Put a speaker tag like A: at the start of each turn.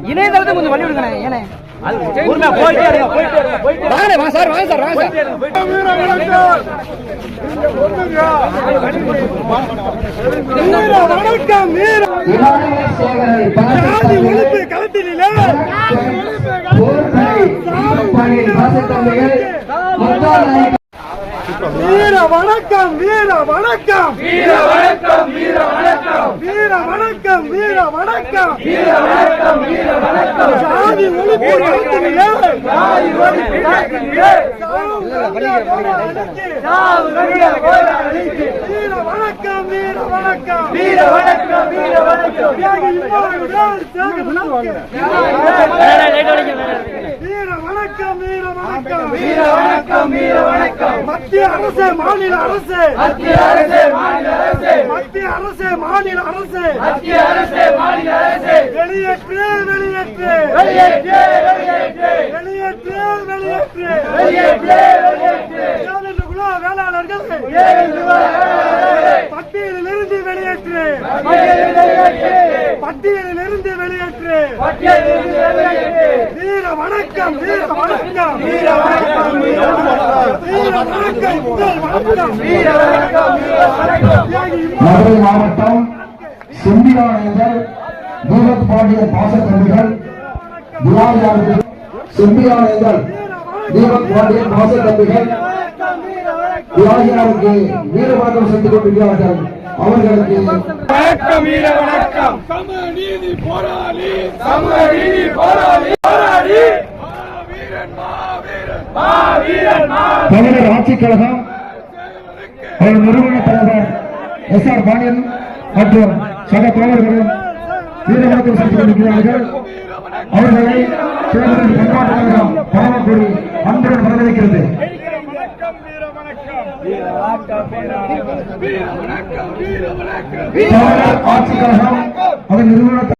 A: இணையதளத்தை கொஞ்சம் வழி விடுங்க. ஏனே
B: வீர வணக்கம் வீர வணக்கம் வீர வணக்கம் வீர வணக்கம் வீர வணக்கம் வீர வணக்கம் வீர வணக்கம் வீர வணக்கம் சாதி ஒழிப்பு நடத்தினீங்க சாதி ஒழிப்பு நடத்தினீங்க வீர வணக்கம் வீர வணக்கம் வீர வணக்கம் வீர வணக்கம் வீர வணக்கம் வீர வணக்கம் வீர வணக்கம் வீர வணக்கம் மத்திய அரசு மாநில அரசு மத்திய அரசு மாநில அரசு மத்திய அரசு மாநில அரசு மத்திய அரசு மாநில அரசு வெளியேற்று வெளியேற்று வெளியேற்று வெளியேற்று வெளியேற்று வெளியேற்று வெளியேற்று வேளாளர்கள் பட்டியலிலிருந்து வெளியேற்று பட்டியலிலிருந்து வெளியேற்று வீர வணக்கம் வீர வணக்கம் வீர வணக்கம் வீர வணக்கம் வீர வணக்கம்
C: மதுரை மாவட்டம் செம்பியானங்கள் தூரத் பாண்டியன் பாசத்தம்பிகள் செம்பியானங்கள் தீபக் பாண்டியன் பாசத்தம்பிகள் வியாதியாருக்கு வீர வணக்கம் சென்று கொண்டிருக்கிறார்கள். அவர்களுக்கு
B: வணக்கம் வீர வணக்கம். சமநீதி போராளி சமநீதி போராளி போராளி
C: தமிழர் ஆட்சிக் கழகம் அவர் நிறுவன தலைவர் SR பாண்டியன் மற்றும் சக தோழர்களும் வீர வணக்கம் சென்று கொண்டிருக்கிறார்கள். அவர்களை தேர்தலில் பண்பாட்டு கழகம் பாவக்கூடி அன்புடன் வரவேற்கிறது. ஆட்சிக் கழகம் அதன் நிறுவன